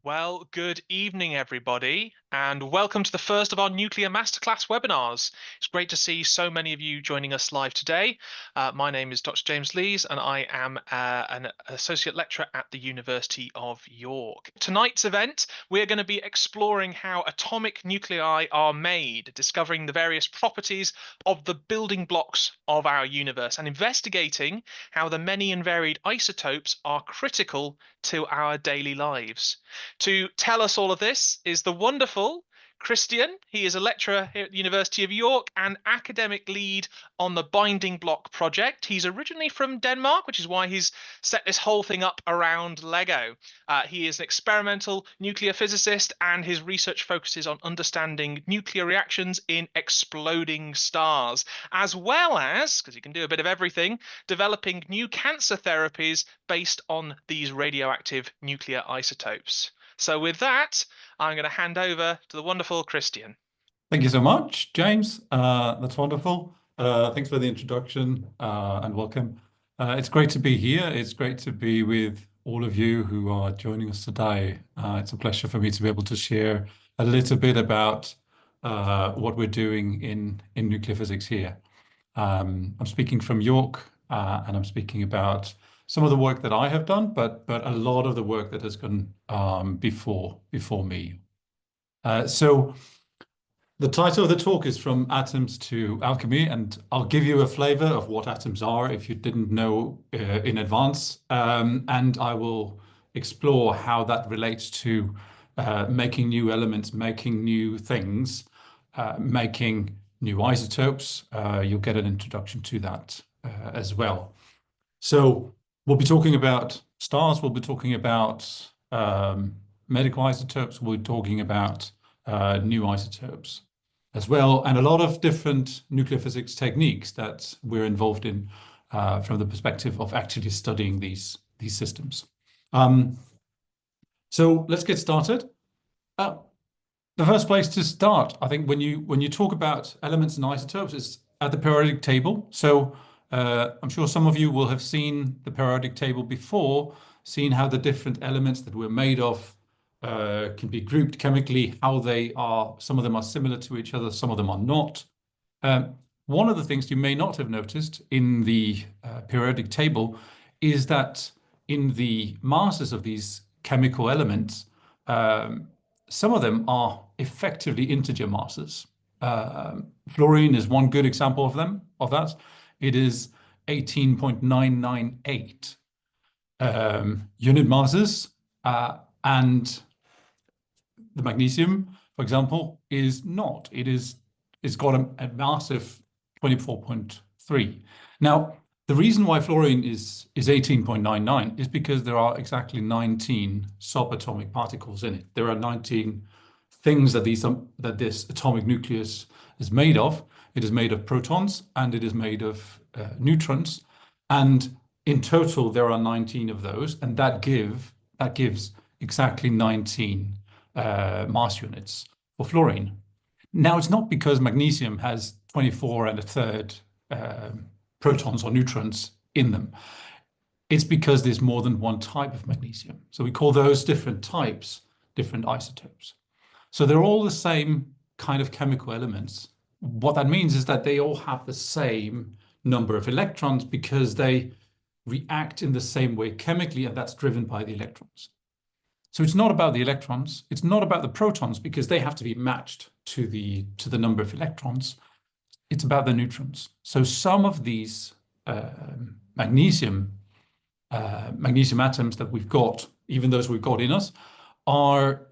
Well, good evening, everybody, and welcome to the first of our Nuclear Masterclass webinars. It's great to see so many of you joining us live today. My name is Dr. James Lees, and I am an Associate Lecturer at the University of York. Tonight's event, we're going to be exploring how atomic nuclei are made, discovering the various properties of the building blocks of our universe, and investigating how the many and varied isotopes are critical to our daily lives. To tell us all of this is the wonderful Christian. He is a lecturer here at the University of York and academic lead on the Binding Block project. He's originally from Denmark, which is why he's set this whole thing up around Lego. He is an experimental nuclear physicist, and his research focuses on understanding nuclear reactions in exploding stars, as well as, because he can do a bit of everything, developing new cancer therapies based on these radioactive nuclear isotopes. So with that, I'm going to hand over to the wonderful Christian. Thank you so much, James. That's wonderful. Thanks for the introduction and welcome. It's great to be here. It's great to be with all of you who are joining us today. It's a pleasure for me to be able to share a little bit about what we're doing in nuclear physics here. I'm speaking from York, and I'm speaking about some of the work that I have done, but a lot of the work that has gone before me. So the title of the talk is From Atoms to Alchemy, and I'll give you a flavor of what atoms are if you didn't know in advance, and I will explore how that relates to making new elements, making new things, making new isotopes. You'll get an introduction to that as well. So we'll be talking about stars, we'll be talking about medical isotopes, we'll be talking about new isotopes as well, and a lot of different nuclear physics techniques that we're involved in from the perspective of actually studying these systems. So let's get started. The first place to start, I think, when you talk about elements and isotopes, is at the periodic table. So I'm sure some of you will have seen the periodic table before, seen how the different elements that we're made of can be grouped chemically, how they are, some of them are similar to each other, some of them are not. One of the things you may not have noticed in the periodic table is that in the masses of these chemical elements, some of them are effectively integer masses. Fluorine is one good example of that. It is 18.998 unit masses, and the magnesium, for example, is not. It's got a massive 24.3. Now, the reason why fluorine is 18.99 is because there are exactly 19 subatomic particles in it. There are 19 things that this atomic nucleus is made of. It is made of protons and it is made of neutrons, and in total there are 19 of those, and that gives exactly 19 mass units for fluorine. Now, it's not because magnesium has 24 and a third protons or neutrons in them. It's because there's more than one type of magnesium. So we call those different types, different isotopes. So they're all the same kind of chemical elements. What that means is that they all have the same number of electrons because they react in the same way chemically, and that's driven by the electrons. So it's not about the electrons, it's not about the protons, because they have to be matched to the number of electrons. It's about the neutrons. So some of these magnesium atoms that we've got, even those we've got in us, are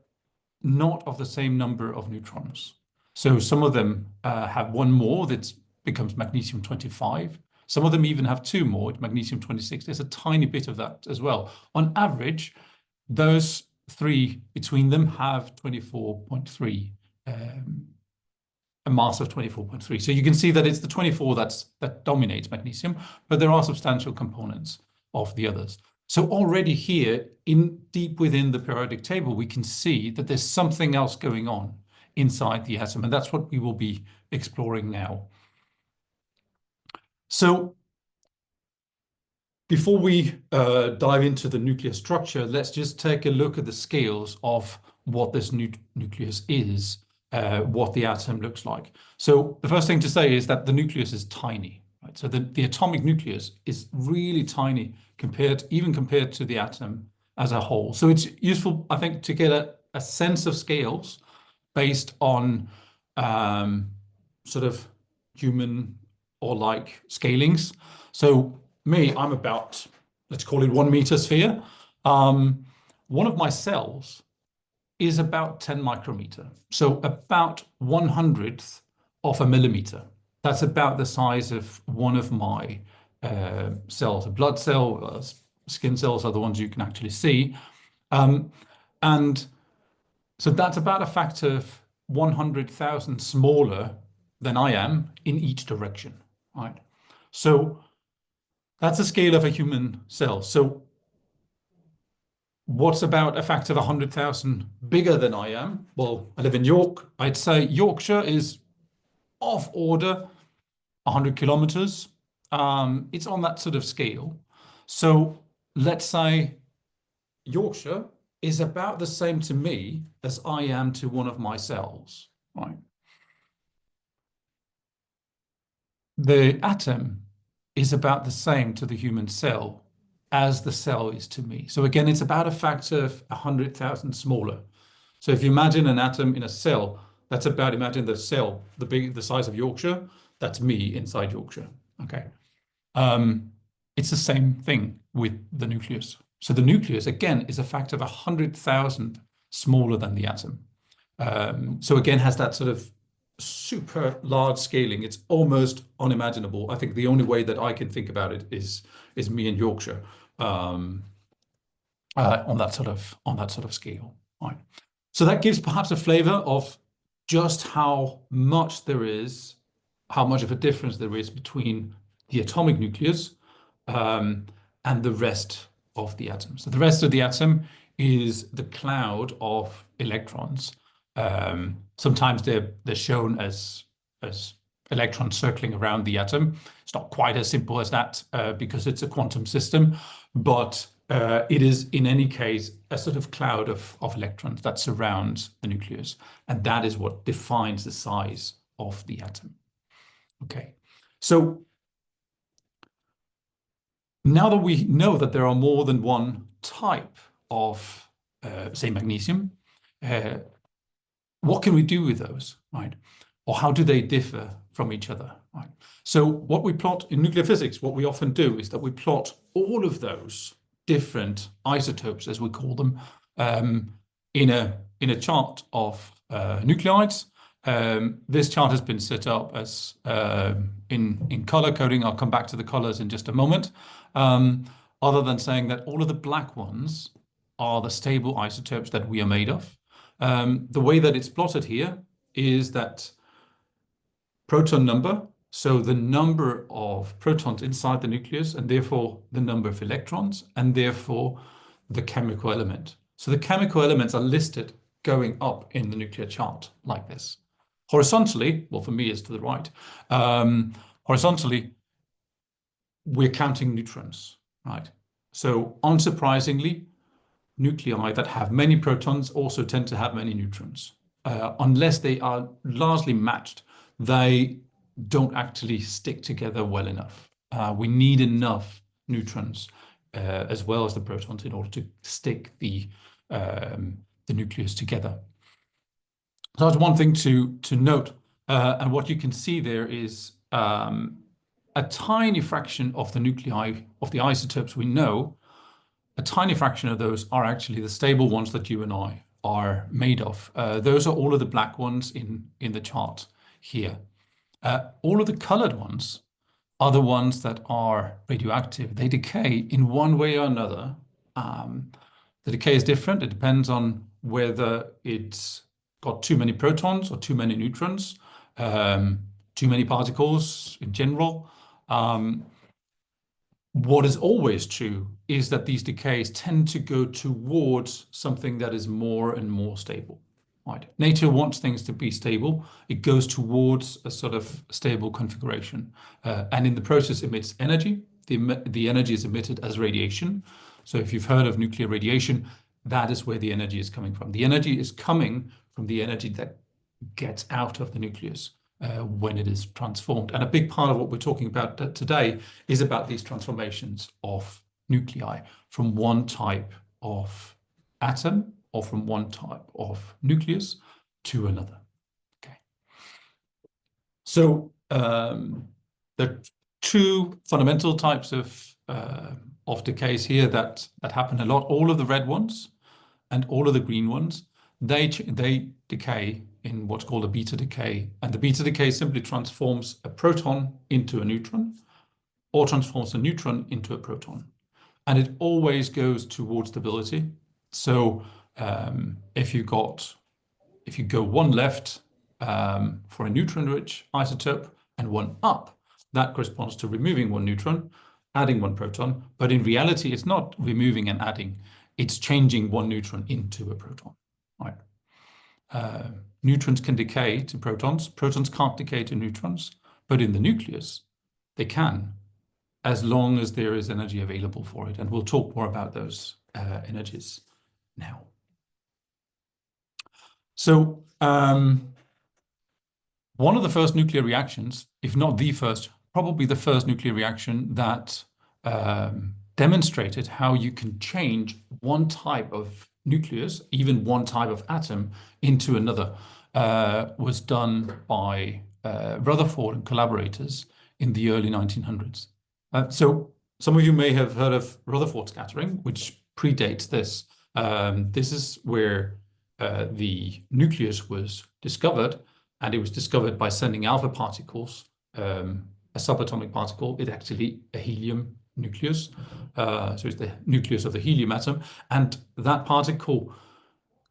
not of the same number of neutrons. So some of them have one more that becomes magnesium 25. Some of them even have two more, magnesium 26. There's a tiny bit of that as well. On average, those three between them have 24.3, a mass of 24.3. So you can see that it's the 24 that dominates magnesium, but there are substantial components of the others. So already here, deep within the periodic table, we can see that there's something else going on inside the atom, and that's what we will be exploring now. So Before we dive into the nuclear structure, let's just take a look at the scales of what this nucleus is, what the atom looks like. So the first thing to say is that the nucleus is tiny, right? So the atomic nucleus is really tiny even compared to the atom as a whole. So it's useful, I think, to get a sense of scales based on sort of human or like scalings. So I'm about, let's call it 1 meter sphere. One of my cells is about 10 micrometer. So about 1/100th of a millimeter. That's about the size of one of my cells. A blood cell, skin cells are the ones you can actually see. And so that's about a factor of 100,000 smaller than I am in each direction, right? So that's the scale of a human cell. So what's about a factor of 100,000 bigger than I am? Well, I live in York. I'd say Yorkshire is of order 100 kilometers. It's on that sort of scale. So let's say Yorkshire is about the same to me as I am to one of my cells, right? The atom is about the same to the human cell as the cell is to me. So again, it's about a factor of 100,000 smaller. So if you imagine an atom in a cell, that's about, imagine the cell, the size of Yorkshire, that's me inside Yorkshire, okay? It's the same thing with the nucleus. So the nucleus, again, is a factor of 100,000 smaller than the atom. So again, has that sort of super large scaling. It's almost unimaginable. I think the only way that I can think about it is me in Yorkshire on that sort of scale. Right. So that gives perhaps a flavor of just how much of a difference there is between the atomic nucleus and the rest of the atom. So the rest of the atom is the cloud of electrons. Sometimes they're shown as electrons circling around the atom. It's not quite as simple as that because it's a quantum system, but it is in any case a sort of cloud of electrons that surrounds the nucleus, and that is what defines the size of the atom. Okay, so now that we know that there are more than one type of, say, magnesium, what can we do with those, right? Or how do they differ from each other, right? So what we plot in nuclear physics, what we often do is that we plot all of those different isotopes, as we call them, in a chart of nuclides. This chart has been set up as in color coding. I'll come back to the colors in just a moment. Other than saying that all of the black ones are the stable isotopes that we are made of. The way that it's plotted here is that proton number, so the number of protons inside the nucleus, and therefore the number of electrons, and therefore the chemical element. So the chemical elements are listed going up in the nuclear chart like this. Horizontally, well, for me, it's to the right. Horizontally, we're counting neutrons, right? So unsurprisingly, nuclei that have many protons also tend to have many neutrons. Unless they are largely matched, they don't actually stick together well enough. We need enough neutrons as well as the protons in order to stick the nucleus together. So that's one thing to note. And what you can see there is a tiny fraction of the nuclei of the isotopes we know. A tiny fraction of those are actually the stable ones that you and I are made of. Those are all of the black ones in the chart here. All of the colored ones are the ones that are radioactive. They decay in one way or another. The decay is different. It depends on whether it's got too many protons or too many neutrons, too many particles in general. What is always true is that these decays tend to go towards something that is more and more stable. Right? Nature wants things to be stable. It goes towards a sort of stable configuration, and in the process emits energy the energy is emitted as radiation. So if you've heard of nuclear radiation, that is where the energy is coming from. The energy is coming from the energy that gets out of the nucleus when it is transformed. And a big part of what we're talking about today is about these transformations of nuclei from one type of atom or from one type of nucleus to another. Okay. So there are two fundamental types of decays here that happen a lot. All of the red ones and all of the green ones, they decay in what's called a beta decay. And the beta decay simply transforms a proton into a neutron or transforms a neutron into a proton. And it always goes towards stability. So if you go one left for a neutron-rich isotope and one up, that corresponds to removing one neutron, adding one proton. But in reality, it's not removing and adding. It's changing one neutron into a proton. Right? Neutrons can decay to protons. Protons can't decay to neutrons. But in the nucleus, they can, as long as there is energy available for it. And we'll talk more about those energies now. So one of the first nuclear reactions, if not the first, probably the first nuclear reaction that demonstrated how you can change one type of nucleus, even one type of atom, into another, was done by Rutherford and collaborators in the early 1900s. So some of you may have heard of Rutherford scattering, which predates this. This is where the nucleus was discovered, and it was discovered by sending alpha particles, a subatomic particle. It's actually a helium nucleus. So it's the nucleus of the helium atom, and that particle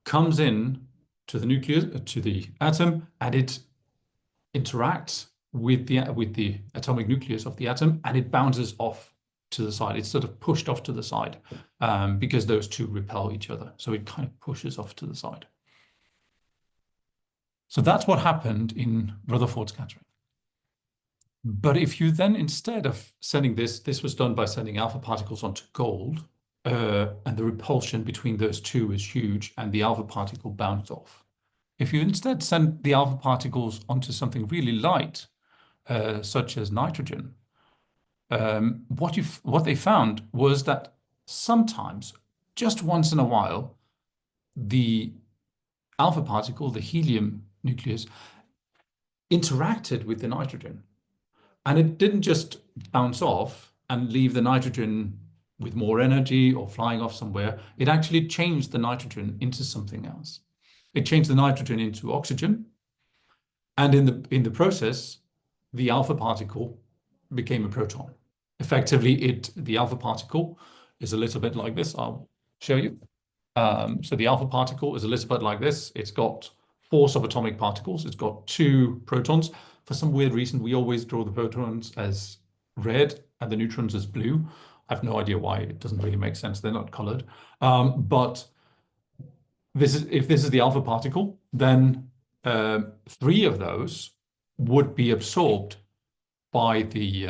comes in to the nucleus, to the atom, and it interacts with the atomic nucleus of the atom, and it bounces off to the side. It's sort of pushed off to the side because those two repel each other. So it kind of pushes off to the side. So that's what happened in Rutherford scattering. But if you then, instead of sending this was done by sending alpha particles onto gold, and the repulsion between those two is huge, and the alpha particle bounced off. If you instead send the alpha particles onto something really light, such as nitrogen, what they found was that sometimes, just once in a while, the alpha particle, the helium nucleus, interacted with the nitrogen. And it didn't just bounce off and leave the nitrogen with more energy or flying off somewhere. It actually changed the nitrogen into something else. It changed the nitrogen into oxygen. And in the process, the alpha particle became a proton. Effectively, the alpha particle is a little bit like this. I'll show you. So the alpha particle is a little bit like this. It's got 4 subatomic particles. It's got 2 protons. For some weird reason, we always draw the protons as red and the neutrons as blue. I have no idea why. It doesn't really make sense. They're not colored. But if this is the alpha particle, then 3 of those would be absorbed by the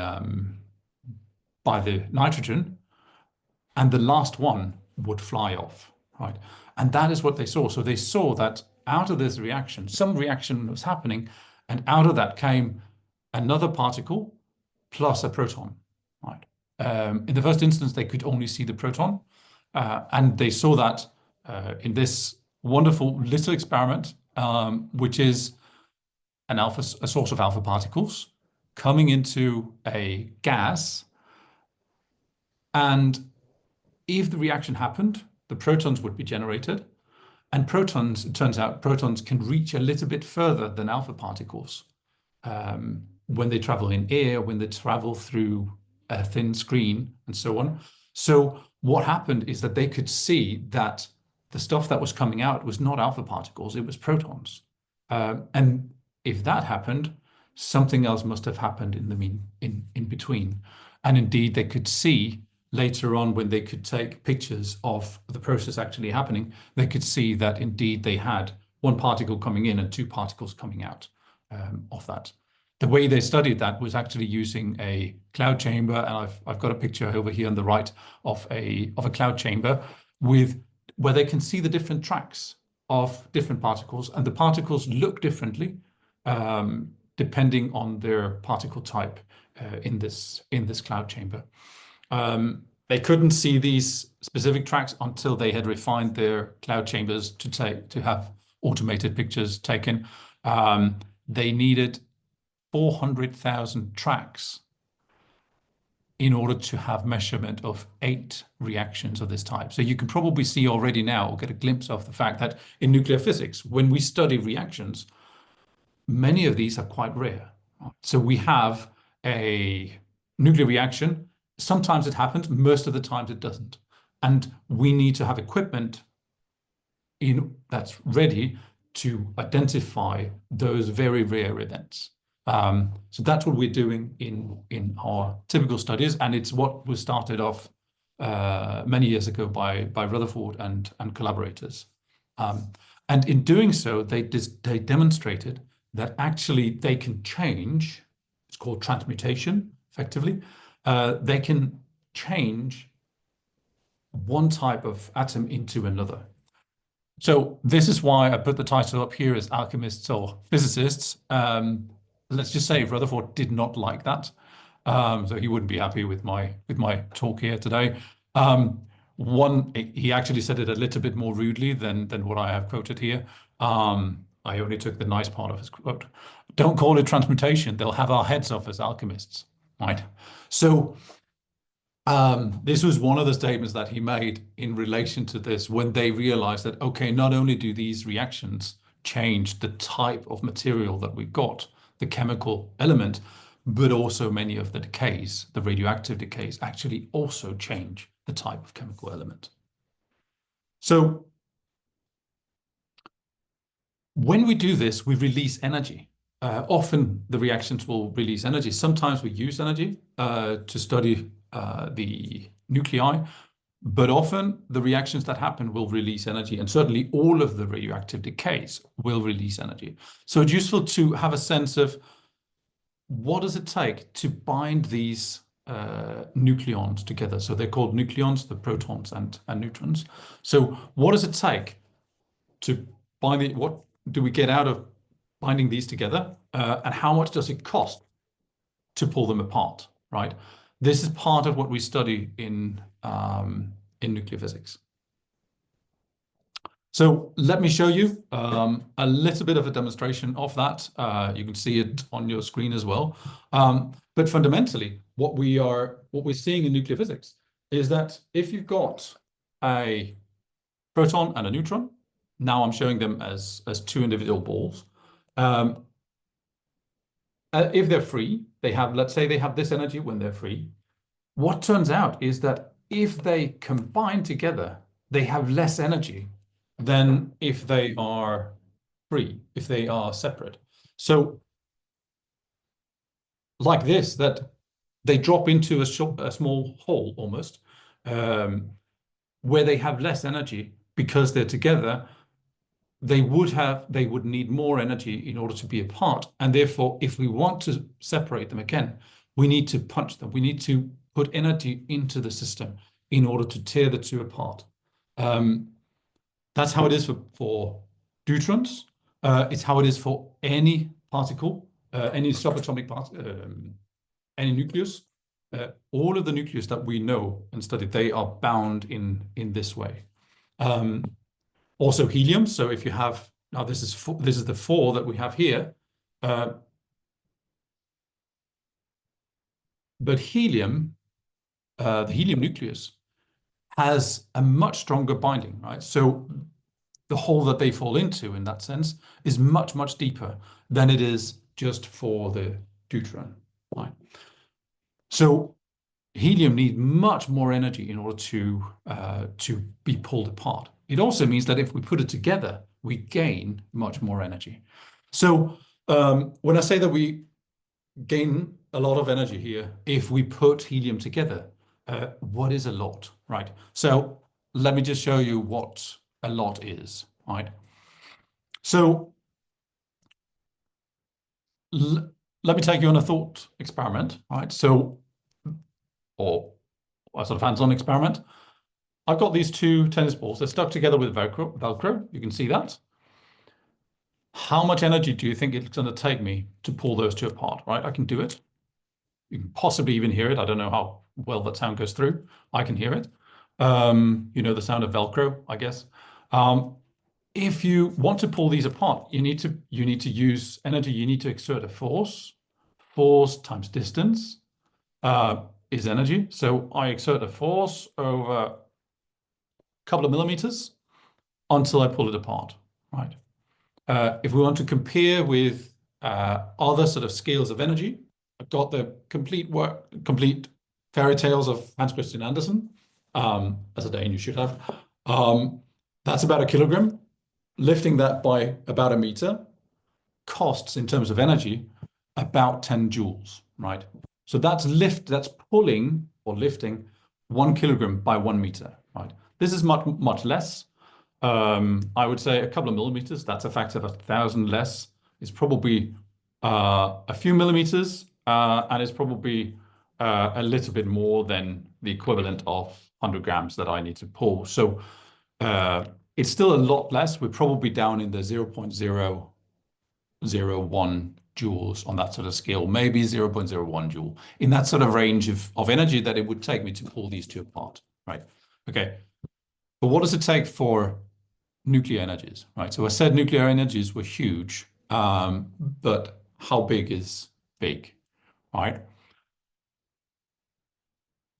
nitrogen, and the last one would fly off, right? And that is what they saw. So they saw that out of this reaction, some reaction was happening, and out of that came another particle plus a proton, right? In the first instance, they could only see the proton, and they saw that in this wonderful little experiment, which is a source of alpha particles coming into a gas. And if the reaction happened, the protons would be generated. And protons, it turns out, protons can reach a little bit further than alpha particles when they travel in air, when they travel through a thin screen, and so on. So what happened is that they could see that the stuff that was coming out was not alpha particles, it was protons. And if that happened, something else must have happened in between. And indeed, they could see later on, when they could take pictures of the process actually happening, they could see that indeed they had 1 particle coming in and 2 particles coming out of that. the way they studied that was actually using a cloud chamber, and I've got a picture over here on the right of a cloud chamber where they can see the different tracks of different particles, and the particles look differently depending on their particle type in this cloud chamber. They couldn't see these specific tracks until they had refined their cloud chambers to have automated pictures taken. They needed 400,000 tracks in order to have measurement of 8 reactions of this type. So you can probably see already now, or get a glimpse of the fact that in nuclear physics, when we study reactions, many of these are quite rare. So we have a nuclear reaction. Sometimes it happens, most of the times it doesn't. And we need to have equipment that's ready to identify those very rare events. So that's what we're doing in our typical studies, and it's what was started off many years ago by Rutherford and collaborators. And in doing so, they demonstrated that actually they can change. It's called transmutation, effectively. They can change one type of atom into another. So this is why I put the title up here as alchemists or physicists. Let's just say Rutherford did not like that, so he wouldn't be happy with my talk here today. He actually said it a little bit more rudely than what I have quoted here. I only took the nice part of his quote. Don't call it transmutation; they'll have our heads off as alchemists, right? So this was one of the statements that he made in relation to this, when they realized that, okay, not only do these reactions change the type of material that we've got, the chemical element, but also many of the decays, the radioactive decays, actually also change the type of chemical element. So when we do this, we release energy. Often the reactions will release energy. Sometimes we use energy to study the nuclei, but often the reactions that happen will release energy, and certainly all of the radioactive decays will release energy. So it's useful to have a sense of what does it take to bind these nucleons together. So they're called nucleons, the protons and neutrons. So what does it take to bind it? What do we get out of binding these together? And how much does it cost to pull them apart, right? This is part of what we study in nuclear physics. So let me show you a little bit of a demonstration of that. You can see it on your screen as well. But fundamentally, what we're seeing in nuclear physics is that if you've got a proton and a neutron, now I'm showing them as 2 individual balls. If they're free, let's say they have this energy when they're free. What turns out is that if they combine together, they have less energy than if they are free, if they are separate. So like this, that they drop into a small hole almost, where they have less energy because they're together. They would need more energy in order to be apart. And therefore, if we want to separate them again, we need to punch them. We need to put energy into the system in order to tear the two apart. That's how it is for deuterons. It's how it is for any particle, any subatomic particle, any nucleus. All of the nucleus that we know and studied, they are bound in this way. Also helium. So if you have, now this is the 4 that we have here. But helium, the helium nucleus, has a much stronger binding, right? So the hole that they fall into, in that sense, is much, much deeper than it is just for the deuteron, right? So helium needs much more energy in order to be pulled apart. It also means that if we put it together, we gain much more energy. So when I say that we gain a lot of energy here, if we put helium together, what is a lot, right? So let me just show you what a lot is, right? So let me take you on a thought experiment, right? So, or a sort of hands-on experiment. I've got these two tennis balls. They're stuck together with Velcro. You can see that. How much energy do you think it's going to take me to pull those two apart, right? I can do it. You can possibly even hear it. I don't know how well that sound goes through. I can hear it. You know the sound of Velcro, I guess. If you want to pull these apart, you need to use energy. You need to exert a force. Force times distance is energy. So I exert a force over a couple of millimeters until I pull it apart, right? If we want to compare with other sort of scales of energy, I've got the complete fairy tales of Hans Christian Andersen, as a Dane you should have. That's about 1 kilogram. Lifting that by about 1 meter costs, in terms of energy, about 10 joules, right? So that's pulling or lifting 1 kilogram by 1 meter, right? This is much less. I would say a couple of millimeters. That's a factor of 1,000 less. It's probably a few millimeters, and it's probably a little bit more than the equivalent of 100 grams that I need to pull. So it's still a lot less. We're probably down in the 0.001 joules on that sort of scale, maybe 0.01 joule, in that sort of range of energy that it would take me to pull these two apart, right? Okay. But what does it take for nuclear energies, right? So I said nuclear energies were huge, but how big is big, right?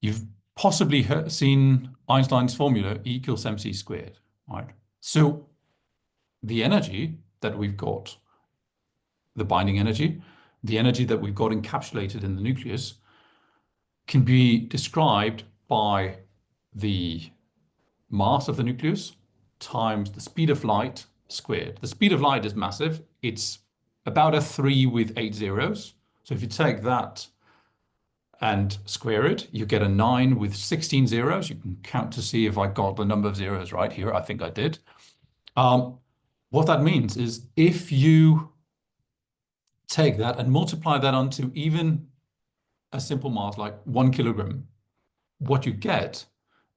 You've possibly seen Einstein's formula, E equals mc squared, right? So the energy that we've got, the binding energy, the energy that we've got encapsulated in the nucleus, can be described by the mass of the nucleus times the speed of light squared. The speed of light is massive. It's about a 3 with 8 zeros. So if you take that and square it, you get a 9 with 16 zeros. You can count to see if I got the number of zeros right here. I think I did. What that means is if you take that and multiply that onto even a simple mass like 1 kilogram, what you get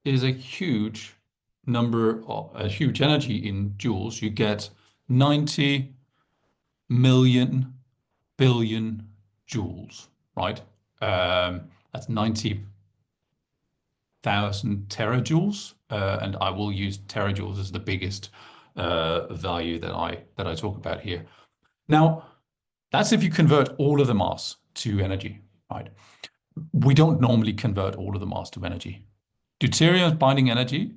is a huge number of a huge energy in joules. You get 90 million billion joules, right? That's 90,000 terajoules, and I will use terajoules as the biggest value that I talk about here. Now, that's if you convert all of the mass to energy, right? We don't normally convert all of the mass to energy. Deuterium's binding energy,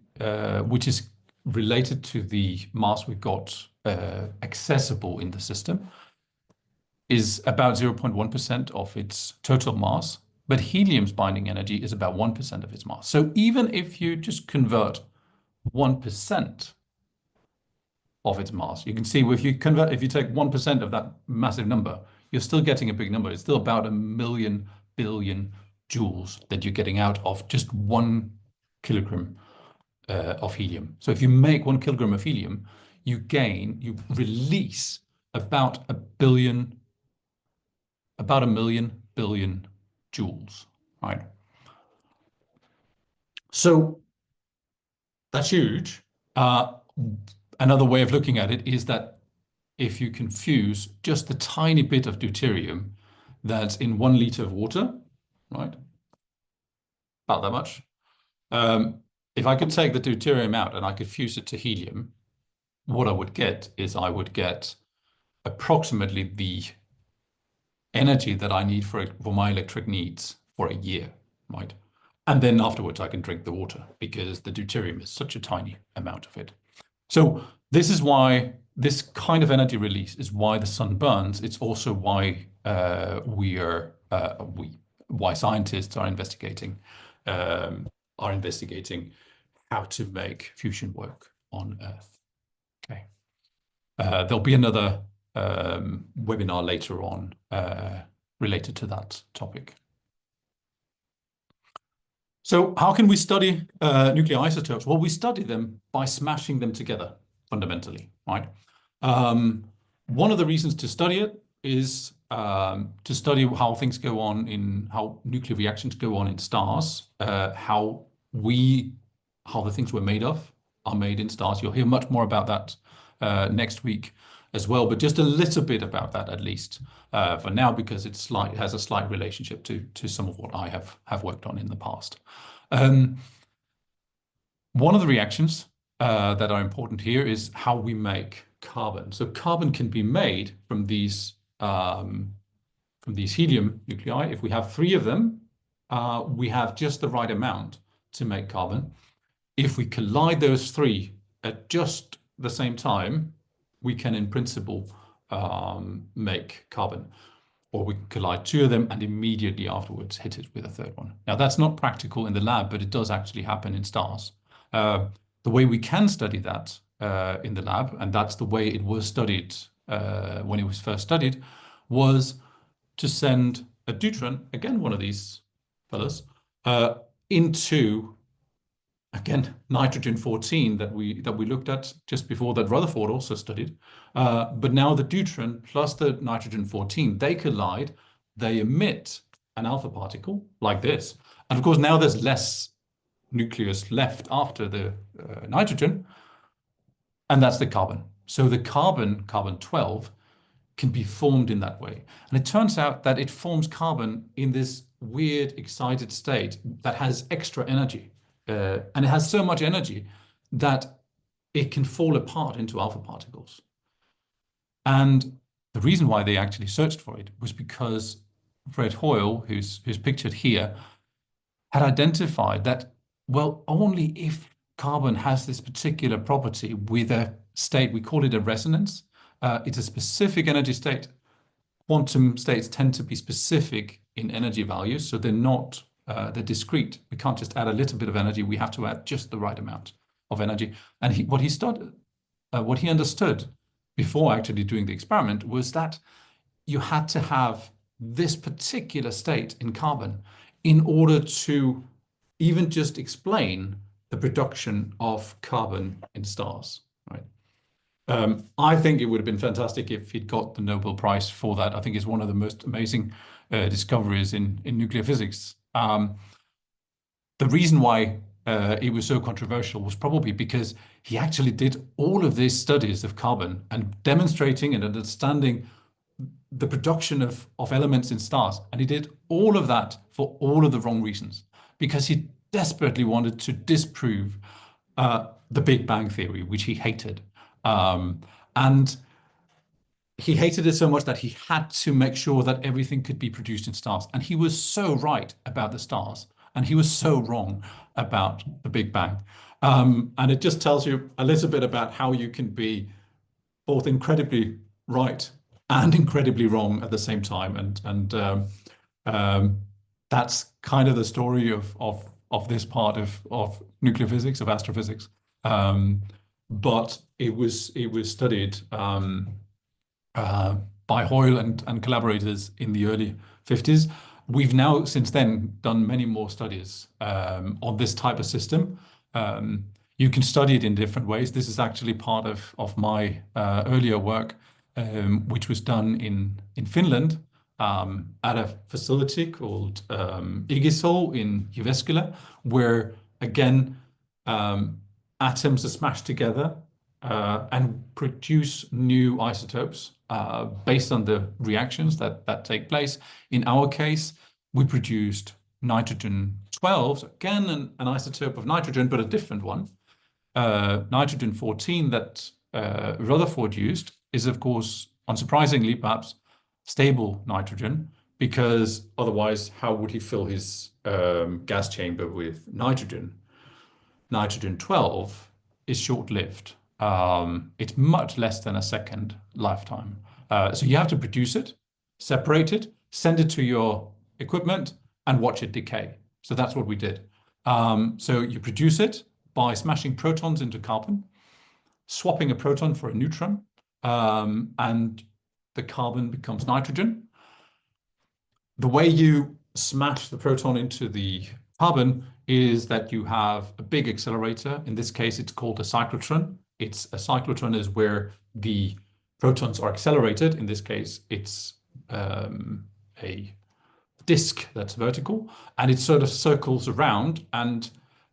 which is related to the mass we've got accessible in the system, is about 0.1% of its total mass, but helium's binding energy is about 1% of its mass. So even if you just convert 1% of its mass, you can see if you take 1% of that massive number, you're still getting a big number. It's still about 1 million billion joules that you're getting out of just 1 kilogram of helium. So if you make 1 kilogram of helium, you release about 1 million billion joules, right? So that's huge. Another way of looking at it is that if you can fuse just the tiny bit of deuterium that's in 1 liter of water, right? About that much. If I could take the deuterium out and I could fuse it to helium, what I would get is I would get approximately the energy that I need for my electric needs for a year, right? And then afterwards I can drink the water because the deuterium is such a tiny amount of it. So this is why this kind of energy release is why the sun burns. It's also why why scientists are investigating how to make fusion work on Earth. Okay, there'll be another webinar later on related to that topic. So how can we study nuclear isotopes? Well, we study them by smashing them together, fundamentally, right? One of the reasons to study it is to study how things go on how nuclear reactions go on in stars, how the things we're made of are made in stars. You'll hear much more about that next week as well, but just a little bit about that at least for now, because it has a slight relationship to some of what I have worked on in the past. One of the reactions that are important here is how we make carbon. So carbon can be made from these helium nuclei. If we have 3 of them, we have just the right amount to make carbon. If we collide those 3 at just the same time, we can, in principle, make carbon. Or we can collide 2 of them and immediately afterwards hit it with a 3rd one. Now, that's not practical in the lab, but it does actually happen in stars. The way we can study that in the lab, and that's the way it was studied when it was first studied, was to send a deuteron, again, one of these fellas, into, again, nitrogen-14 that we looked at just before, that Rutherford also studied. But now the deuteron plus the nitrogen-14, they collide, they emit an alpha particle like this. And of course, now there's less nucleus left after the nitrogen, and that's the carbon. So the carbon-12, can be formed in that way. And it turns out that it forms carbon in this weird excited state that has extra energy. And it has so much energy that it can fall apart into alpha particles. And the reason why they actually searched for it was because Fred Hoyle, who's pictured here, had identified that, well, only if carbon has this particular property with a state, we call it a resonance. It's a specific energy state. Quantum states tend to be specific in energy values, so they're discrete. We can't just add a little bit of energy. We have to add just the right amount of energy. And what he understood before actually doing the experiment was that you had to have this particular state in carbon in order to even just explain the production of carbon in stars, right? I think it would have been fantastic if he'd got the Nobel Prize for that. I think it's one of the most amazing discoveries in nuclear physics. The reason why it was so controversial was probably because he actually did all of these studies of carbon and demonstrating and understanding the production of elements in stars. And he did all of that for all of the wrong reasons, because he desperately wanted to disprove the Big Bang theory, which he hated. And he hated it so much that he had to make sure that everything could be produced in stars. And he was so right about the stars, and he was so wrong about the Big Bang. And it just tells you a little bit about how you can be both incredibly right and incredibly wrong at the same time. And that's kind of the story of this part of nuclear physics, of astrophysics. But it was studied by Hoyle and collaborators in the early 50s. We've now since then done many more studies on this type of system. You can study it in different ways. This is actually part of my earlier work, which was done in Finland at a facility called Igisol in Jyväskylä, where again atoms are smashed together and produce new isotopes based on the reactions that take place. In our case, we produced nitrogen-12, so again an isotope of nitrogen, but a different one. Nitrogen-14 that Rutherford used is, of course, unsurprisingly, perhaps stable nitrogen, because otherwise, how would he fill his gas chamber with nitrogen? Nitrogen-12 is short-lived. It's much less than a second lifetime. So you have to produce it, separate it, send it to your equipment, and watch it decay. So that's what we did. So you produce it by smashing protons into carbon, swapping a proton for a neutron, and the carbon becomes nitrogen. The way you smash the proton into the carbon is that you have a big accelerator. In this case, it's called a cyclotron. A cyclotron is where the protons are accelerated. In this case, it's a disk that's vertical, and it sort of circles around, and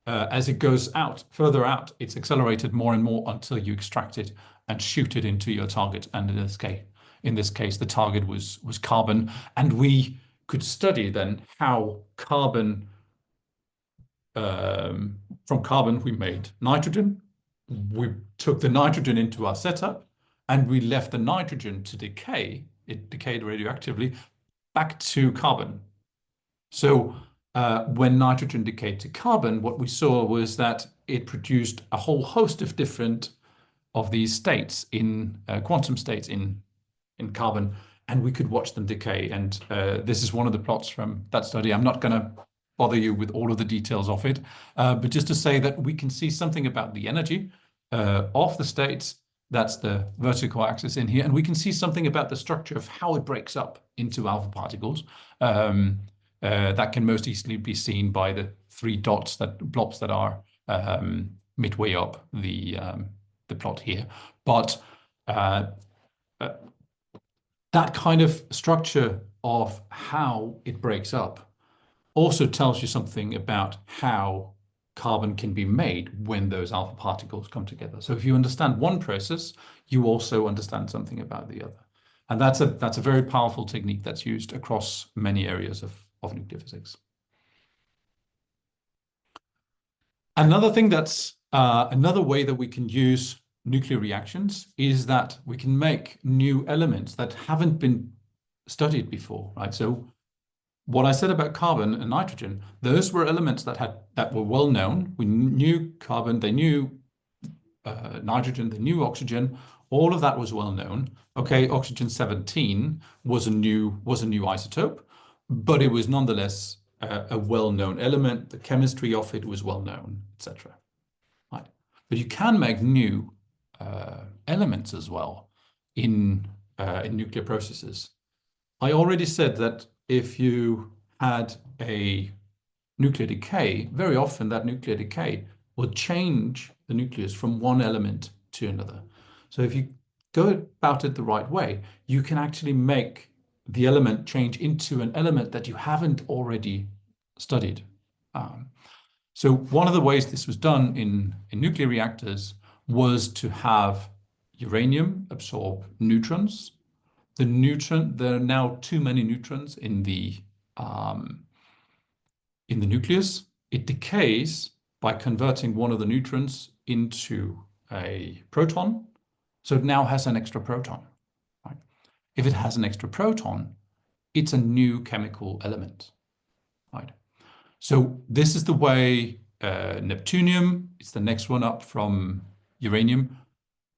as it goes out, further out, it's accelerated more and more until you extract it and shoot it into your target. And in this case, the target was carbon, and we could study then how carbon, from carbon we made nitrogen. We took the nitrogen into our setup, and we left the nitrogen to decay. It decayed radioactively back to carbon. So when nitrogen decayed to carbon, what we saw was that it produced a whole host of different of these states in quantum states in carbon, and we could watch them decay. And this is one of the plots from that study. I'm not going to bother you with all of the details of it, but just to say that we can see something about the energy of the states. That's the vertical axis in here. And we can see something about the structure of how it breaks up into alpha particles. That can most easily be seen by the three blobs that are midway up the plot here. But that kind of structure of how it breaks up also tells you something about how carbon can be made when those alpha particles come together. So if you understand one process, you also understand something about the other. And that's a very powerful technique that's used across many areas of nuclear physics. Another thing that's another way that we can use nuclear reactions is that we can make new elements that haven't been studied before, right? So what I said about carbon and nitrogen, those were elements that were well known. We knew carbon, they knew nitrogen, they knew oxygen. All of that was well known. Okay, oxygen 17 was a new isotope, but it was nonetheless a well-known element. The chemistry of it was well known, etc. Right, but you can make new elements as well in nuclear processes. I already said that if you had a nuclear decay, very often that nuclear decay will change the nucleus from one element to another. So if you go about it the right way, you can actually make the element change into an element that you haven't already studied. So one of the ways this was done in nuclear reactors was to have uranium absorb neutrons. There are now too many neutrons in the nucleus. It decays by converting one of the neutrons into a proton. So it now has an extra proton. Right? If it has an extra proton, it's a new chemical element. Right? So this is the way neptunium, it's the next one up from uranium,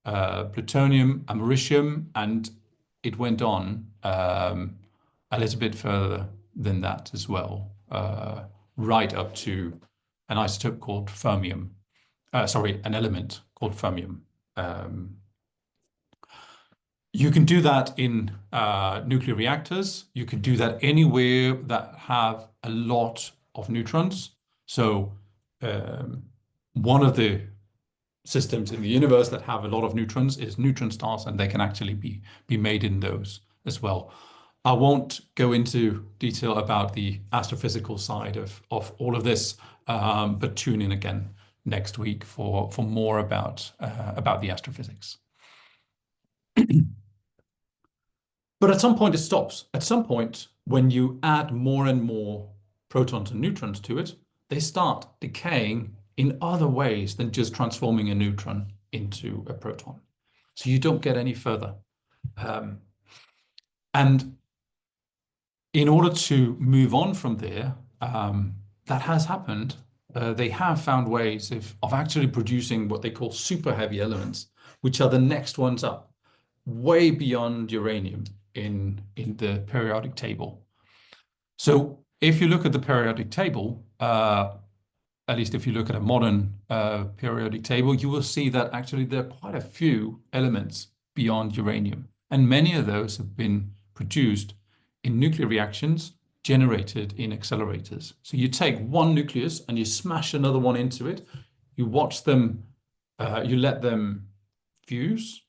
plutonium, americium, and it went on a little bit further than that as well, right up to an isotope called fermium. An element called fermium. You can do that in nuclear reactors. You can do that anywhere that have a lot of neutrons. So one of the systems in the universe that have a lot of neutrons is neutron stars, and they can actually be made in those as well. I won't go into detail about the astrophysical side of all of this, but tune in again next week for more about the astrophysics. But at some point it stops. At some point, when you add more and more protons and neutrons to it, they start decaying in other ways than just transforming a neutron into a proton. So you don't get any further. And in order to move on from there, that has happened. They have found ways of actually producing what they call super heavy elements, which are the next ones up, way beyond uranium in the periodic table. So if you look at the periodic table, at least if you look at a modern periodic table, you will see that actually there are quite a few elements beyond uranium. And many of those have been produced in nuclear reactions generated in accelerators. So you take one nucleus and you smash another one into it, you watch them, you let them fuse,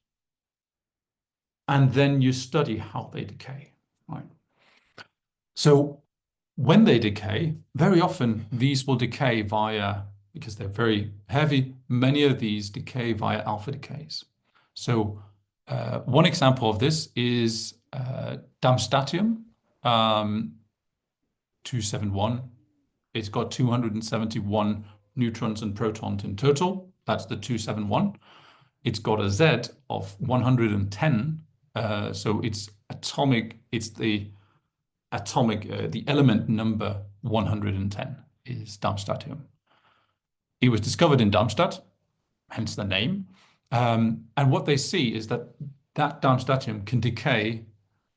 and then you study how they decay. Right? So when they decay, very often these will decay via, because they're very heavy, many of these decay via alpha decays. So one example of this is Darmstadtium 271. It's got 271 neutrons and protons in total. That's the 271. It's got a Z of 110. So it's atomic. It's the element number 110 is Darmstadtium. It was discovered in Darmstadt, hence the name. And what they see is that Darmstadtium can decay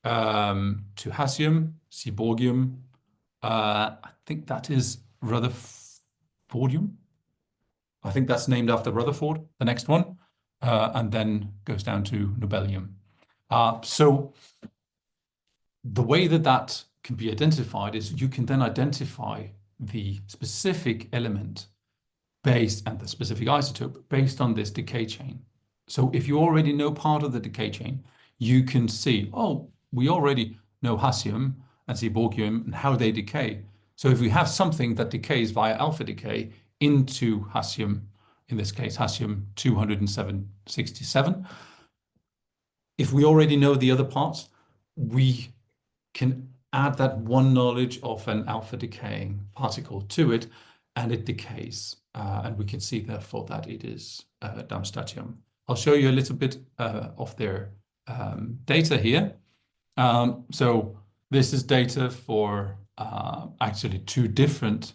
to hassium, seaborgium. I think that is Rutherfordium. I think that's named after Rutherford, the next one, and then goes down to nobelium. So the way that can be identified is you can then identify the specific element based and the specific isotope based on this decay chain. So if you already know part of the decay chain, you can see, oh, we already know hassium and seaborgium and how they decay. So if we have something that decays via alpha decay into hassium, in this case, hassium 267, if we already know the other parts, we can add that one knowledge of an alpha decaying particle to it, and it decays. And we can see, therefore, that it is Darmstadtium. I'll show you a little bit of their data here. So this is data for actually two different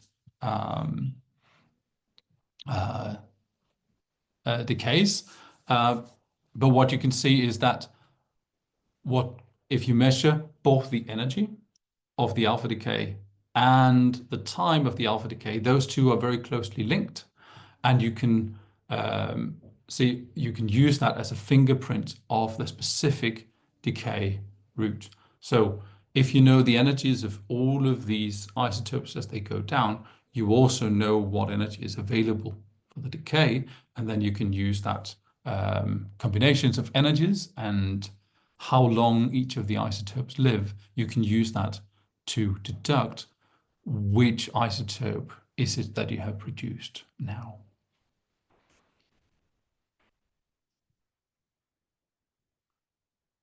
decays. But what you can see is that if you measure both the energy of the alpha decay and the time of the alpha decay, those two are very closely linked. And you can see, you can use that as a fingerprint of the specific decay route. So if you know the energies of all of these isotopes as they go down, you also know what energy is available for the decay, and then you can use that combinations of energies and how long each of the isotopes live. You can use that to deduct which isotope is it that you have produced now.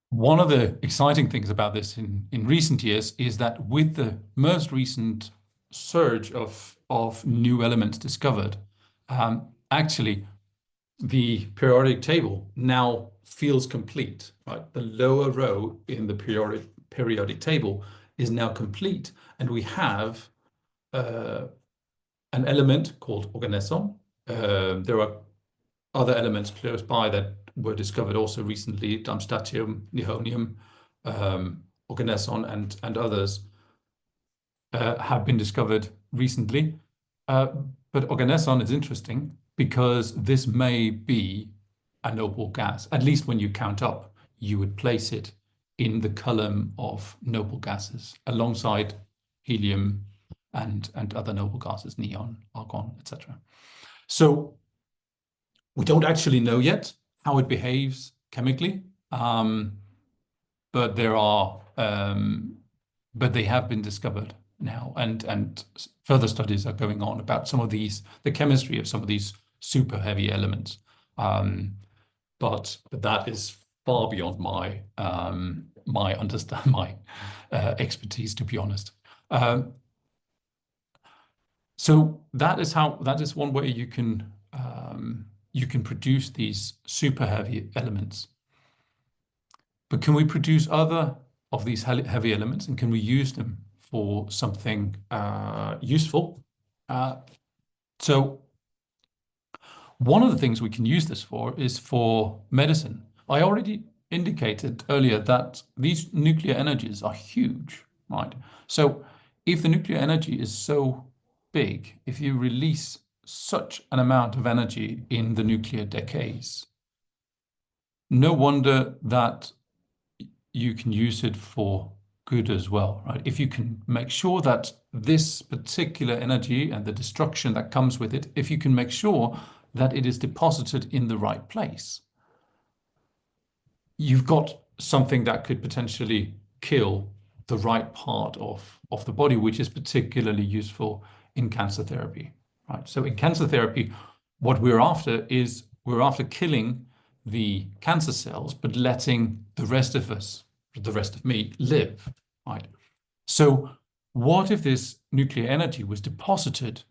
One of the exciting things about this in recent years is that with the most recent surge of new elements discovered, actually the periodic table now feels complete, right? The lower row in the periodic table is now complete, and we have an element called organeson. There are other elements close by that were discovered also recently, Darmstadtium, nihonium, organeson, and others have been discovered recently. But organeson is interesting because this may be a noble gas. At least when you count up, you would place it in the column of noble gases alongside helium and other noble gases, neon, argon, etc. So we don't actually know yet how it behaves chemically, but there are, but they have been discovered now, and further studies are going on about some of these, the chemistry of some of these super heavy elements. But that is far beyond my expertise, to be honest. So that is one way you can produce these super heavy elements. But can we produce other of these heavy elements, and can we use them for something useful? So one of the things we can use this for is for medicine. I already indicated earlier that these nuclear energies are huge, right? So if the nuclear energy is so big, if you release such an amount of energy in the nuclear decays, no wonder that you can use it for good as well, right? If you can make sure that this particular energy and the destruction that comes with it, if you can make sure that it is deposited in the right place, you've got something that could potentially kill the right part of the body, which is particularly useful in cancer therapy, right? So in cancer therapy, what we're after is we're after killing the cancer cells, but letting the rest of us, the rest of me, live, right? So what if this nuclear energy was deposited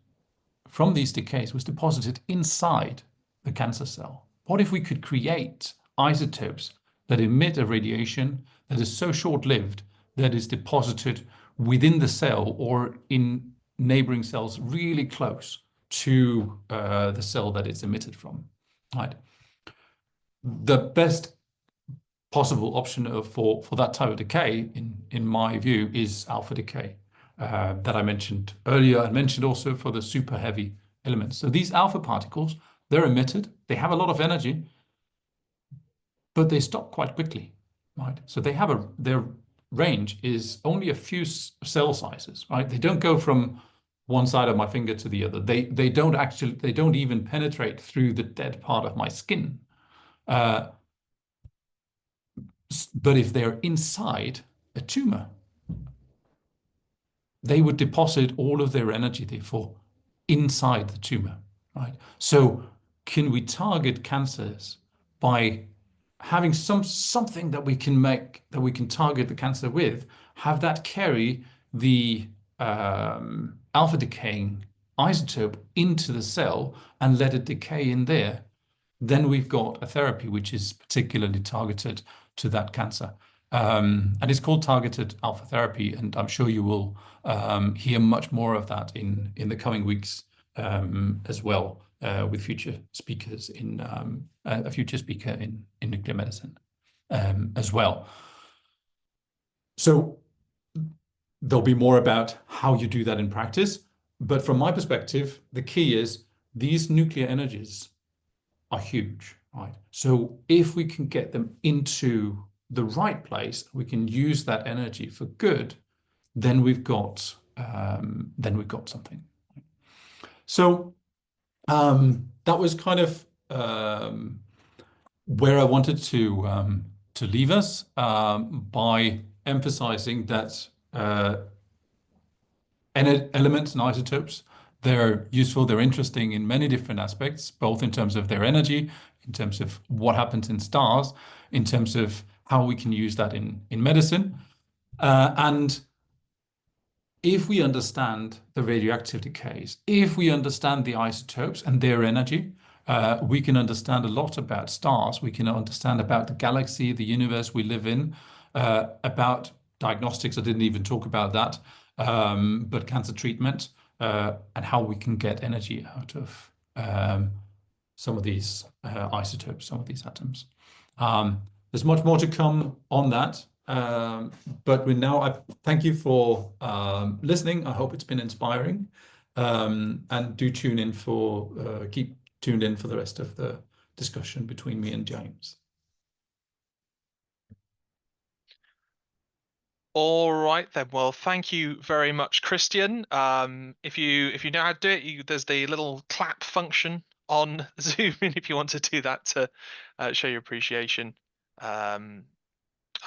from these decays, was deposited inside the cancer cell? What if we could create isotopes that emit a radiation that is so short-lived that is deposited within the cell or in neighboring cells really close to the cell that it's emitted from, right? The best possible option for that type of decay, in my view, is alpha decay that I mentioned earlier. I mentioned also for the super heavy elements. So these alpha particles, they're emitted, they have a lot of energy, but they stop quite quickly, right? So they have their range is only a few cell sizes, right? They don't go from one side of my finger to the other. They don't even penetrate through the dead part of my skin. But if they're inside a tumor, they would deposit all of their energy, therefore, inside the tumor, right? So can we target cancers by having something that we can target the cancer with, have that carry the alpha decaying isotope into the cell and let it decay in there? Then we've got a therapy which is particularly targeted to that cancer. And it's called targeted alpha therapy, and I'm sure you will hear much more of that in the coming weeks as well, with future speakers a future speaker in nuclear medicine as well. So there'll be more about how you do that in practice. But from my perspective, the key is these nuclear energies are huge, right? So if we can get them into the right place, we can use that energy for good, then we've got something. So that was kind of where I wanted to leave us by emphasizing that elements and isotopes, they're useful, they're interesting in many different aspects, both in terms of their energy, in terms of what happens in stars, in terms of how we can use that in medicine. And if we understand the radioactive decays, if we understand the isotopes and their energy, we can understand a lot about stars. We can understand about the galaxy, the universe we live in, about diagnostics. I didn't even talk about that, but cancer treatment, and how we can get energy out of some of these isotopes, some of these atoms. There's much more to come on that. But I thank you for listening. I hope it's been inspiring. And do tune in keep tuned in for the rest of the discussion between me and James. All right then. Well, thank you very much, Christian. If you know how to do it, there's the little clap function on Zoom, and if you want to do that to show your appreciation, I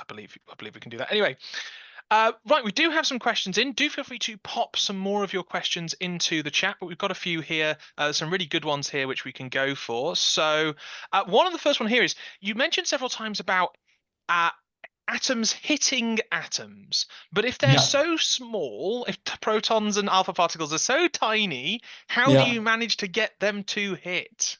believe we can do that. Anyway, right, we do have some questions in. Do feel free to pop some more of your questions into the chat, but we've got a few here, some really good ones here which we can go for. So one of the first one here is, you mentioned several times about atoms hitting atoms, but if they're so small, if protons and alpha particles are so tiny, how do you manage to get them to hit?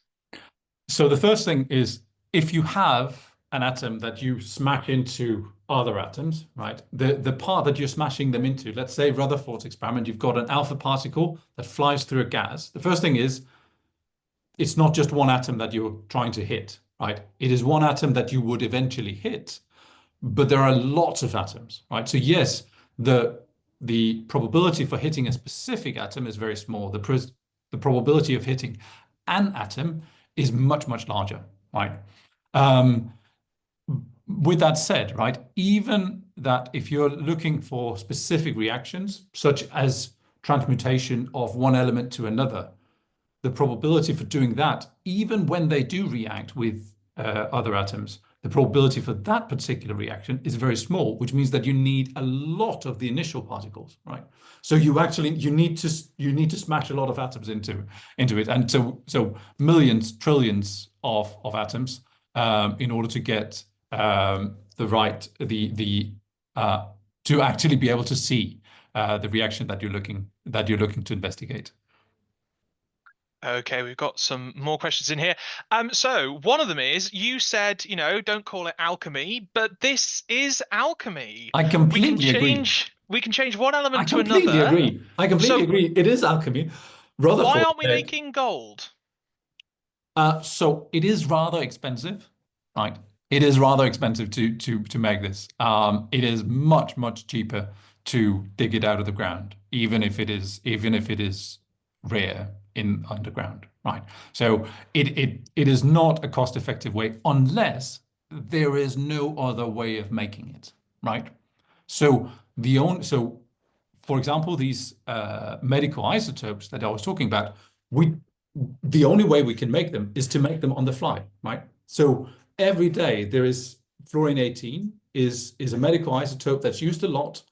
So the first thing is, if you have an atom that you smash into other atoms, right? The part that you're smashing them into, let's say Rutherford's experiment, you've got an alpha particle that flies through a gas. The first thing is, it's not just one atom that you're trying to hit, right? It is one atom that you would eventually hit, but there are lots of atoms, right? So yes, the probability for hitting a specific atom is very small. The probability of hitting an atom is much, much larger, right? With that said, right, even that if you're looking for specific reactions, such as transmutation of one element to another, the probability for doing that, even when they do react with other atoms, the probability for that particular reaction is very small, which means that you need a lot of the initial particles, right? So you need to smash a lot of atoms into it, and so millions, trillions of atoms in order to get to actually be able to see the reaction that you're looking to investigate. Okay, we've got some more questions in here. So one of them is, you said, don't call it alchemy, but this is alchemy. I completely agree. We can change one I element to completely another. agree. I completely So agree. It is alchemy. why Rutherford aren't we said, making gold? so it is rather expensive, right? It is rather expensive to make this. It is much, much cheaper to dig it out of the ground, even if it is rare in underground, right? So it is not a cost-effective way unless there is no other way of making it, right? So for example, these medical isotopes that I was talking about, the only way we can make them is to make them on the fly, right? So every day there is fluorine-18 is a medical isotope that's used a lot.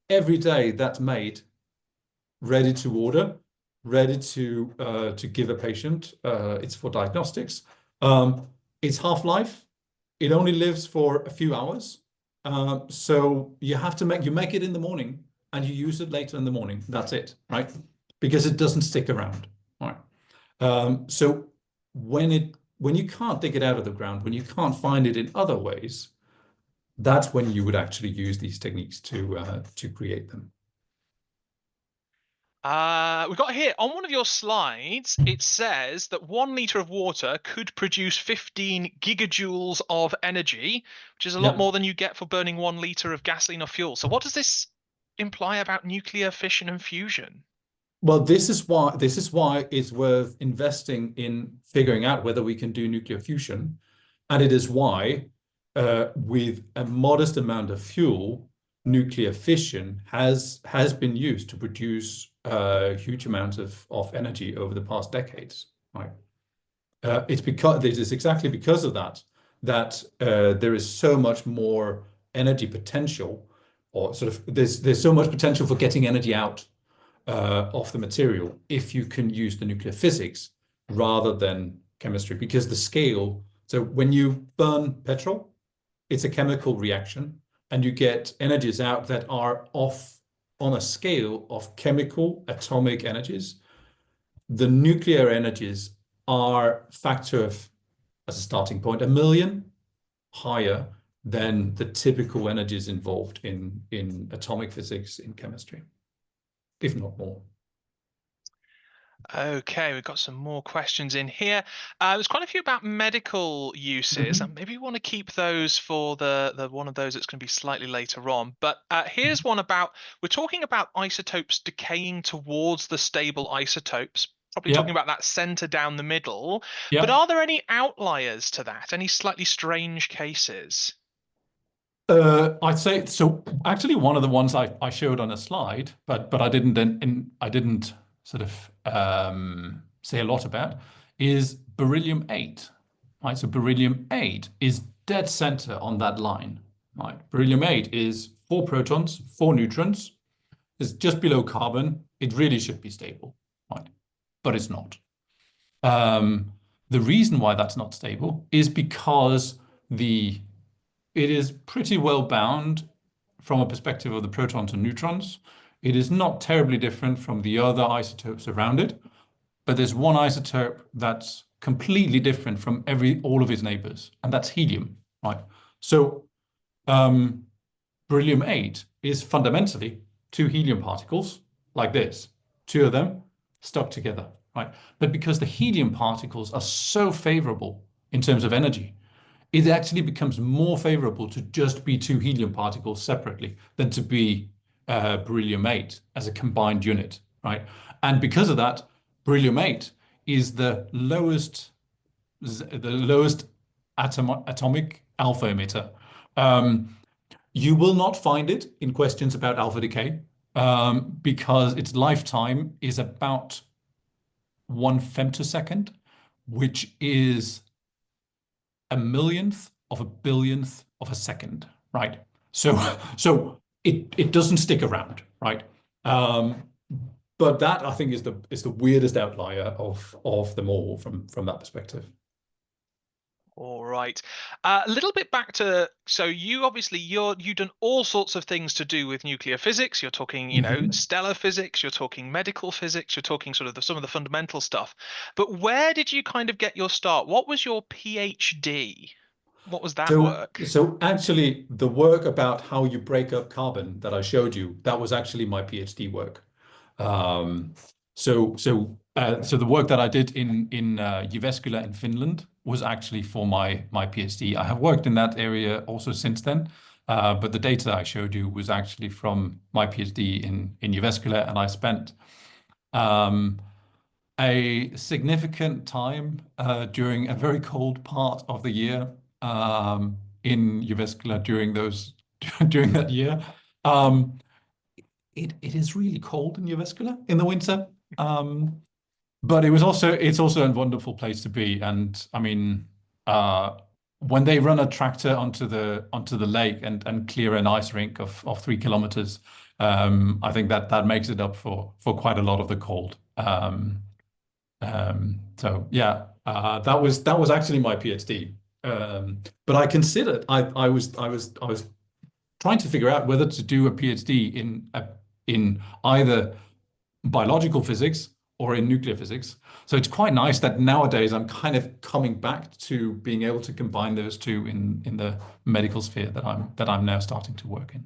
Every day that's made, ready to order, ready to give a patient. It's for diagnostics. Its half-life, it only lives for a few hours. So you make it in the morning and you use it later in the morning. That's it, right? Because it doesn't stick around. All right. So when you can't dig it out of the ground, when you can't find it in other ways, that's when you would actually use these techniques to create them. We've got here on one of your slides, it says that 1 liter of water could produce 15 gigajoules of energy, which is a lot Yeah. more than you get for burning 1 liter of gasoline or fuel. So what does this imply about nuclear fission and fusion? Well, this is why it's worth investing in figuring out whether we can do nuclear fusion. And it is why, with a modest amount of fuel, nuclear fission has been used to produce huge amounts of energy over the past decades, right? It is exactly because of that there is so much more energy potential, or sort of there's so much potential for getting energy out of the material if you can use the nuclear physics rather than chemistry, because the scale. So when you burn petrol, it's a chemical reaction, and you get energies out that are off on a scale of chemical atomic energies. The nuclear energies are factor of, as a starting point, 1 million higher than the typical energies involved in atomic physics in chemistry, if not more. Okay, we've got some more questions in here. There's quite a few about medical uses, and maybe we want to keep those for the one of those that's going to be slightly later on. But here's one about, we're talking about isotopes decaying towards the stable isotopes, probably talking Yeah, about that center down the middle. But yeah. are there any outliers to that? Any slightly strange cases? I'd say so. Actually, one of the ones I showed on a slide, but I didn't sort of say a lot about, is beryllium-8. Right, so beryllium-8 is dead center on that line. Right, beryllium-8 is 4 protons, 4 neutrons. It's just below carbon. It really should be stable, right? But it's not. The reason why that's not stable is because it is pretty well bound from a perspective of the protons and neutrons. It is not terribly different from the other isotopes around it, but there's one isotope that's completely different from all of its neighbors, and that's helium, right? So beryllium-8 is fundamentally 2 helium particles like this, 2 of them stuck together, right? But because the helium particles are so favorable in terms of energy, it actually becomes more favorable to just be 2 helium particles separately than to be beryllium-8 as a combined unit, right? And because of that, beryllium-8 is the lowest atomic alpha emitter. You will not find it in questions about alpha decay because its lifetime is about 1 femtosecond, which is a millionth of a billionth of a second, right? So so it doesn't stick around, right? Um, but that I think is the weirdest outlier of them all from that perspective. All right. A little bit back to, so you obviously you've done all sorts of things to do with nuclear physics. You're talking, Mhm. stellar physics, you're talking medical physics, you're talking sort of some of the fundamental stuff. But where did you kind of get your start? What was your PhD? What was that So, work? so actually, the work about how you break up carbon that I showed you, that was actually my PhD work. Um, so the work that I did in Jyväskylä in Finland was actually for my PhD. I have worked in that area also since then, but the data I showed you was actually from my PhD in Jyväskylä, and I spent um, a significant time during a very cold part of the year in Jyväskylä during that year. Um, it is really cold in Jyväskylä in the winter, but it's also a wonderful place to be. And I mean, when they run a tractor onto the lake and clear an ice rink of 3 kilometers, I think that makes it up for quite a lot of the cold. So yeah, that was actually my PhD. But I was trying to figure out whether to do a PhD in either biological physics or in nuclear physics. So it's quite nice that nowadays I'm kind of coming back to being able to combine those two in the medical sphere that I'm now starting to work in.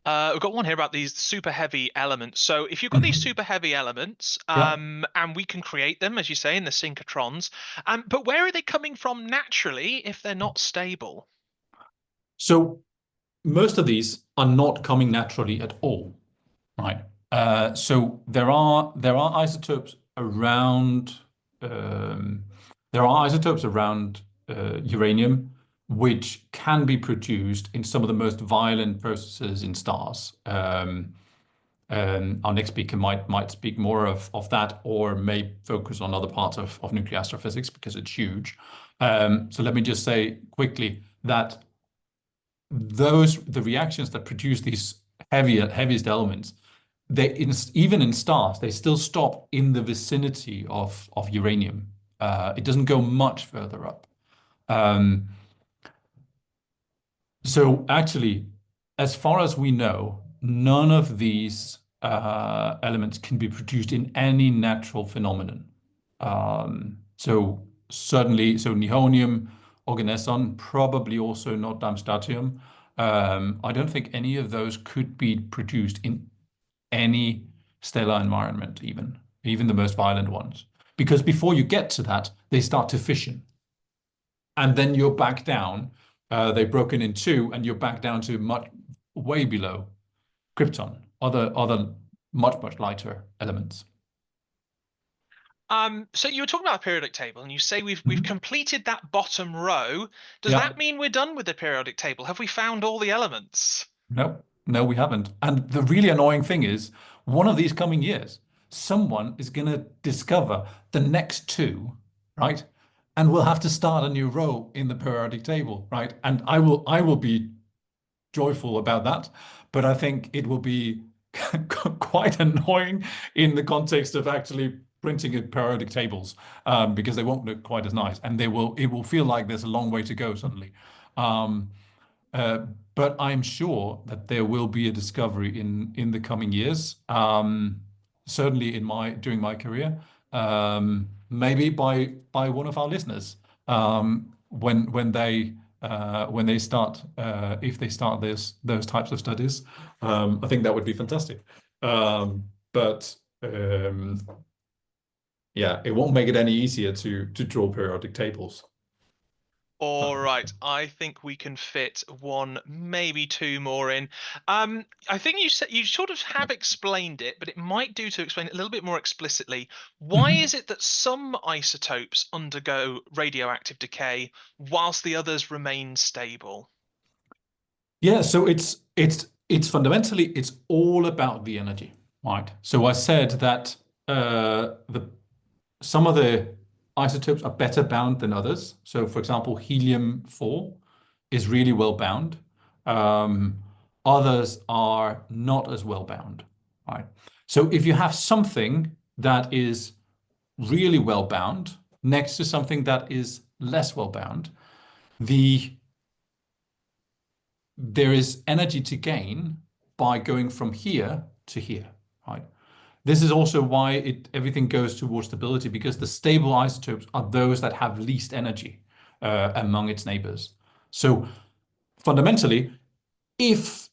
We've got one here about these super heavy elements. So if you've got these Mhm. super heavy elements, Yeah. and we can create them, as you say, in the synchrotrons, but where are they coming from naturally if they're not stable? So most of these are not coming naturally at all. Right. So there are isotopes around um, there are isotopes around uranium which can be produced in some of the most violent processes in stars. Our next speaker might speak more of that or may focus on other parts of nuclear astrophysics because it's huge. So let me just say quickly that the reactions that produce these heaviest elements even in stars, they still stop in the vicinity of uranium. It doesn't go much further up. Um, so actually, as far as we know, none of these elements can be produced in any natural phenomenon. So certainly, so nihonium, organeson, probably also not Darmstadtium. I don't think any of those could be produced in any stellar environment, even the most violent ones. Because before you get to that, they start to fission. And then you're back down. They've broken in two, and you're back down to much way below krypton, other much lighter elements. So you were talking about the periodic table, and you say we've Mhm. completed that bottom row. Does Yeah. that mean we're done with the periodic table? Have we found all the elements? No, no, we haven't. And the really annoying thing is, one of these coming years, someone is going to discover the next two, right? And we'll have to start a new row in the periodic table, right? And I will be joyful about that, but I think it will be quite annoying in the context of actually printing in periodic tables, because they won't look quite as nice, and it will feel like there's a long way to go suddenly. Um, uh, but I'm sure that there will be a discovery in the coming years. Certainly in my during my career, maybe by one of our listeners, when they start if they start those types of studies. I think that would be fantastic. But yeah, it won't make it any easier to draw periodic tables. All That's for right, sure. I think we can fit one, maybe two more in. I think you said you sort of have explained it, but it might do to explain it a little bit more explicitly. Why Mhm. is it that some isotopes undergo radioactive decay whilst the others remain stable? Yeah, so it's fundamentally it's all about the energy, right? So I said that the some of the isotopes are better bound than others. So, for example, helium-4 is really well bound. Others are not as well bound. Right. So if you have something that is really well bound next to something that is less well bound, there is energy to gain by going from here to here, right? This is also why everything goes towards stability, because the stable isotopes are those that have least energy among its neighbors. So fundamentally, if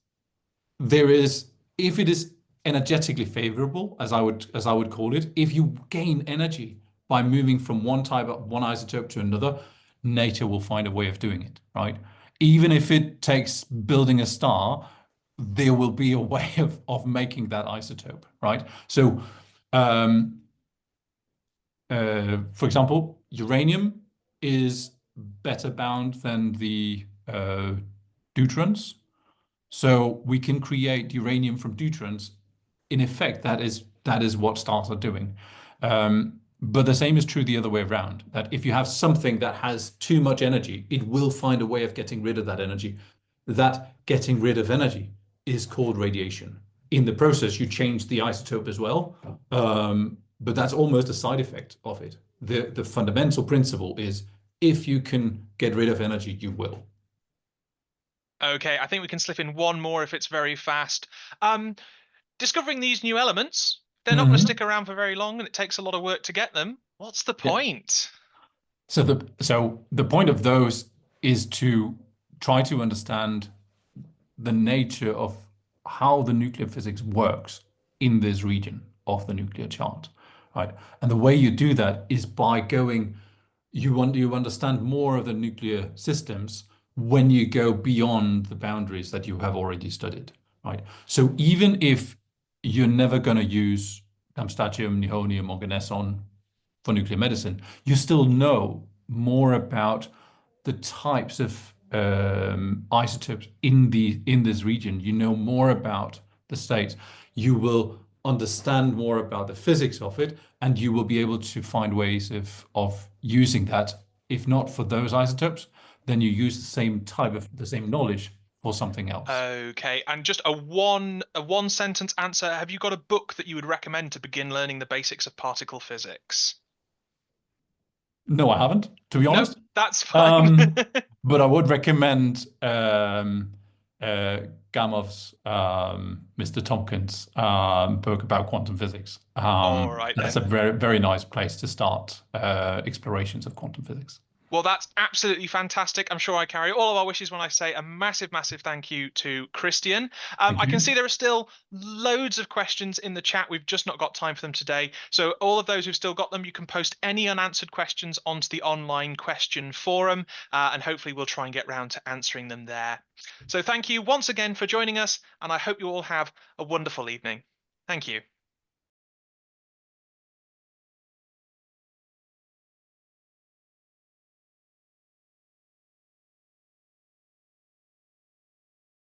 it is energetically favorable, as I would call it, if you gain energy by moving from one isotope to another, nature will find a way of doing it, right? Even if it takes building a star, there will be a way of making that isotope, right? So, for example, uranium is better bound than the deuterons. So we can create uranium from deuterons. In effect, that is what stars are doing. But the same is true the other way around, that if you have something that has too much energy, it will find a way of getting rid of that energy. That getting rid of energy is called radiation. In the process, you change the isotope as well, but that's almost a side effect of it. The fundamental principle is if you can get rid of energy, you will. Okay, I think we can slip in one more if it's very fast. Discovering these new elements, they're not going to stick around for very long, and it takes a lot of work to get them. What's the Yeah. point? So the point of those is to try to understand the nature of how the nuclear physics works in this region of the nuclear chart, right? And the way you do that is by you understand more of the nuclear systems when you go beyond the boundaries that you have already studied, right? So even if you're never going to use damstatium, nihonium, or ganesson for nuclear medicine, you still know more about the types of isotopes in this region. You know more about the states. You will understand more about the physics of it, and you will be able to find ways of using that. If not for those isotopes, then you use the same knowledge for something else. Okay, and just a one sentence answer. Have you got a book that you would recommend to begin learning the basics of particle physics? No, I haven't, to be No, honest. that's fine. Um, but I would recommend Gamov's Mr. Tompkins book about quantum physics. All right That's then. a very, very nice place to start explorations of quantum physics. Well, that's absolutely fantastic. I'm sure I carry all of our wishes when I say a massive, massive thank you to Christian. Thank I can you. see there are still loads of questions in the chat. We've just not got time for them today. So all of those who've still got them, you can post any unanswered questions onto the online question forum, and hopefully we'll try and get round to answering them there. So thank you once again for joining us, and I hope you all have a wonderful evening. Thank you.